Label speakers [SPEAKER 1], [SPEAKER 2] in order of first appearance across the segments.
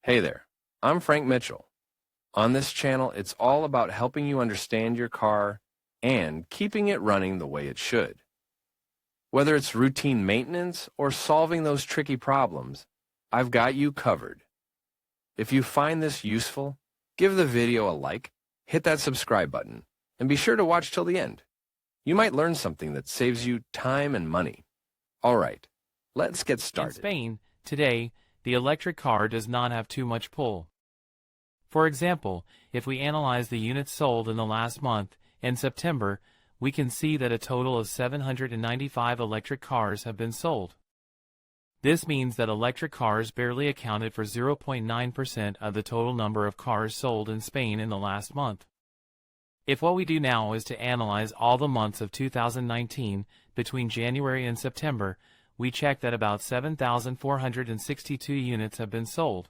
[SPEAKER 1] Hey there, I'm Frank Mitchell. On this channel, it's all about helping you understand your car and keeping it running the way it should. Whether it's routine maintenance or solving those tricky problems, I've got you covered. If you find this useful, give the video a like, hit that subscribe button, and be sure to watch till the end. You might learn something that saves you time and money. All right, let's get started.
[SPEAKER 2] In Spain, today, the electric car does not have too much pull. For example, if we analyze the units sold in the last month, in September, we can see that a total of 795 electric cars have been sold. This means that electric cars barely accounted for 0.9% of the total number of cars sold in Spain in the last month. If what we do now is to analyze all the months of 2019, between January and September, we check that about 7,462 units have been sold.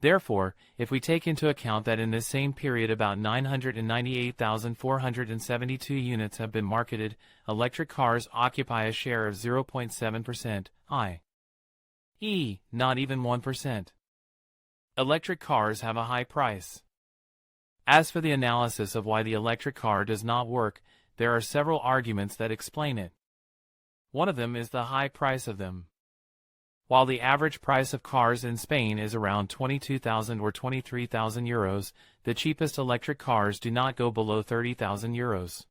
[SPEAKER 2] Therefore, if we take into account that in this same period about 998,472 units have been marketed, electric cars occupy a share of 0.7%, i.e., not even 1%. Electric cars have a high price. As for the analysis of why the electric car does not work, there are several arguments that explain it. One of them is the high price of them. While the average price of cars in Spain is around 22,000 or 23,000 euros, the cheapest electric cars do not go below 30,000 euros.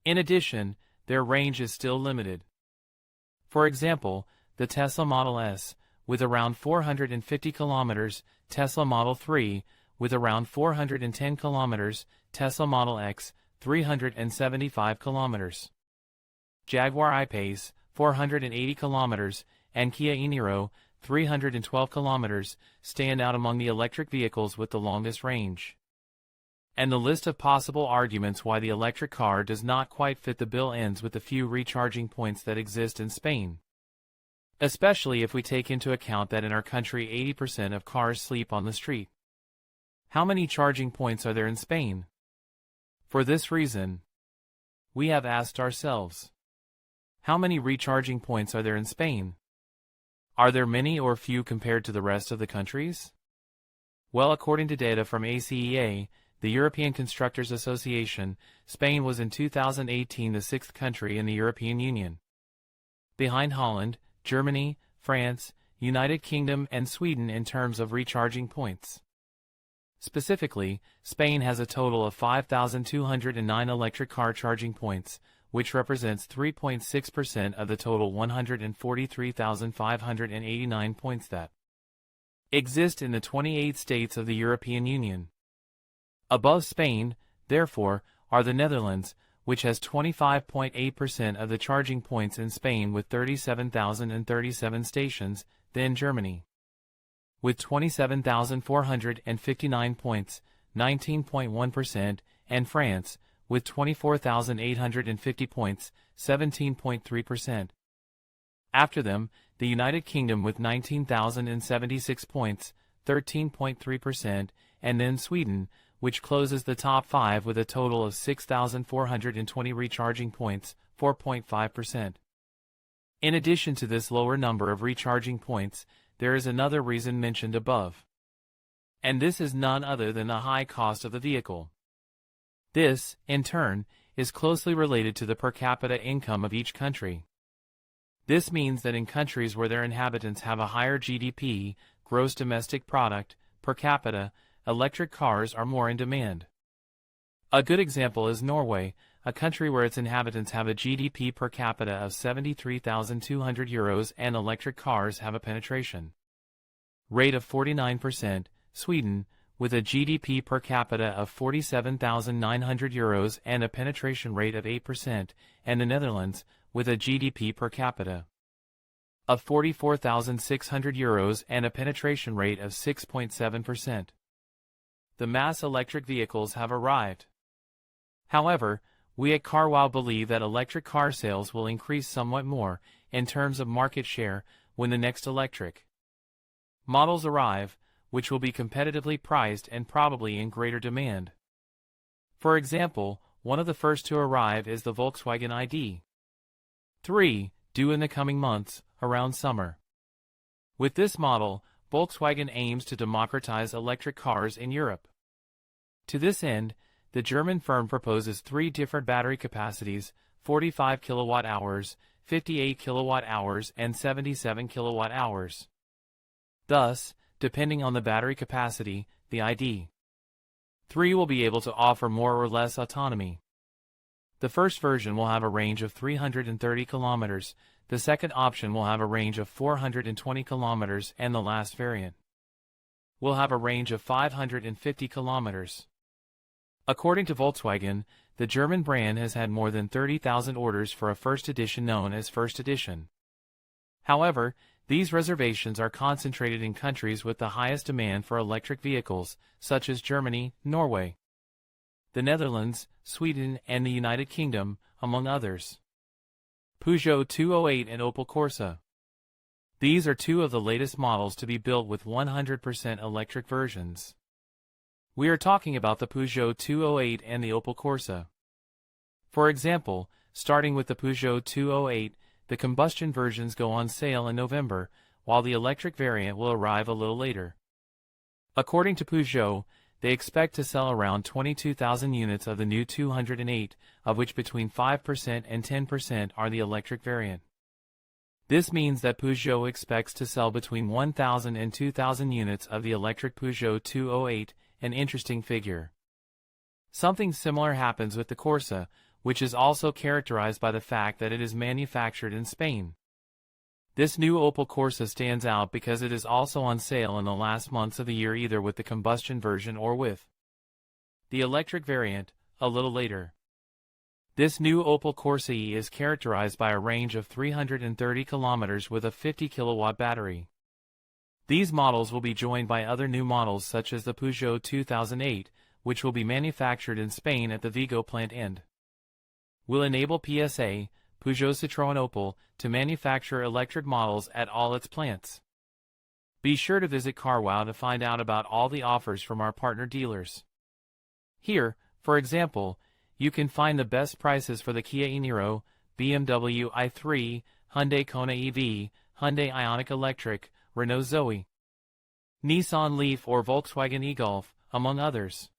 [SPEAKER 2] In addition, their range is still limited. For example, the Tesla Model S, with around 450 kilometers, Tesla Model 3, with around 410 kilometers, Tesla Model X, 375 kilometers. Jaguar I-Pace, 480 kilometers, and Kia e-Niro, 312 kilometers, stand out among the electric vehicles with the longest range. And the list of possible arguments why the electric car does not quite fit the bill ends with the few recharging points that exist in Spain. Especially if we take into account that in our country 80% of cars sleep on the street. How many charging points are there in Spain? For this reason, we have asked ourselves, how many recharging points are there in Spain? Are there many or few compared to the rest of the countries? Well, according to data from ACEA, the European Constructors Association, Spain was in 2018 the sixth country in the European Union, behind Holland, Germany, France, United Kingdom, and Sweden in terms of recharging points. Specifically, Spain has a total of 5,209 electric car charging points, which represents 3.6% of the total 143,589 points that exist in the 28 states of the European Union. Above Spain, therefore, are the Netherlands, which has 25.8% of the charging points in Spain with 37,037 stations, then Germany, with 27,459 points, 19.1%, and France, with 24,850 points, 17.3%. After them, the United Kingdom with 19,076 points, 13.3%, and then Sweden, which closes the top five with a total of 6,420 recharging points, 4.5%. In addition to this lower number of recharging points, there is another reason mentioned above. And this is none other than the high cost of the vehicle. This, in turn, is closely related to the per capita income of each country. This means that in countries where their inhabitants have a higher GDP, gross domestic product, per capita, electric cars are more in demand. A good example is Norway, a country where its inhabitants have a GDP per capita of 73,200 euros and electric cars have a penetration rate of 49%, Sweden, with a GDP per capita of 47,900 euros and a penetration rate of 8%, and the Netherlands, with a GDP per capita of 44,600 euros and a penetration rate of 6.7%. The mass electric vehicles have arrived. However, we at CarWow believe that electric car sales will increase somewhat more, in terms of market share, when the next electric models arrive, which will be competitively priced and probably in greater demand. For example, one of the first to arrive is the Volkswagen ID.3, due in the coming months, around summer. With this model, Volkswagen aims to democratize electric cars in Europe. To this end, the German firm proposes 3 different battery capacities: 45 kilowatt-hours, 58 kilowatt-hours, and 77 kilowatt-hours. Thus, depending on the battery capacity, the ID.3 will be able to offer more or less autonomy. The first version will have a range of 330 kilometers, the second option will have a range of 420 kilometers, and the last variant will have a range of 550 kilometers. According to Volkswagen, the German brand has had more than 30,000 orders for a first edition known as First Edition. However, these reservations are concentrated in countries with the highest demand for electric vehicles, such as Germany, Norway, the Netherlands, Sweden, and the United Kingdom, among others. Peugeot 208 and Opel Corsa. These are 2 of the latest models to be built with 100% electric versions. We are talking about the Peugeot 208 and the Opel Corsa. For example, starting with the Peugeot 208, the combustion versions go on sale in November, while the electric variant will arrive a little later. According to Peugeot, they expect to sell around 22,000 units of the new 208, of which between 5% and 10% are the electric variant. This means that Peugeot expects to sell between 1,000 and 2,000 units of the electric Peugeot 208, an interesting figure. Something similar happens with the Corsa, which is also characterized by the fact that it is manufactured in Spain. This new Opel Corsa stands out because it is also on sale in the last months of the year, either with the combustion version or with the electric variant, a little later. This new Opel Corsa E is characterized by a range of 330 kilometers with a 50 kilowatt battery. These models will be joined by other new models such as the Peugeot 2008, which will be manufactured in Spain at the Vigo plant and will enable PSA, Peugeot Citroën Opel, to manufacture electric models at all its plants. Be sure to visit CarWow to find out about all the offers from our partner dealers. Here, for example, you can find the best prices for the Kia e-Niro, BMW i3, Hyundai Kona EV, Hyundai Ioniq Electric, Renault Zoe, Nissan Leaf, or Volkswagen e-Golf, among others.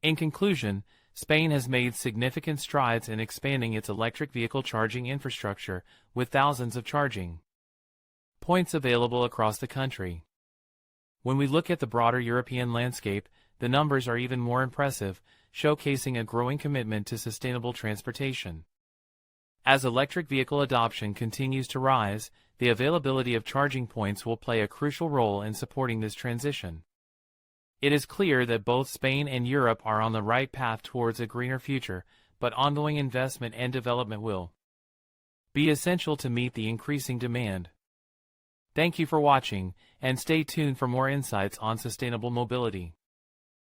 [SPEAKER 2] In conclusion, Spain has made significant strides in expanding its electric vehicle charging infrastructure, with thousands of charging points available across the country. When we look at the broader European landscape, the numbers are even more impressive, showcasing a growing commitment to sustainable transportation. As electric vehicle adoption continues to rise, the availability of charging points will play a crucial role in supporting this transition. It is clear that both Spain and Europe are on the right path towards a greener future, but ongoing investment and development will be essential to meet the increasing demand. Thank you for watching, and stay tuned for more insights on sustainable mobility.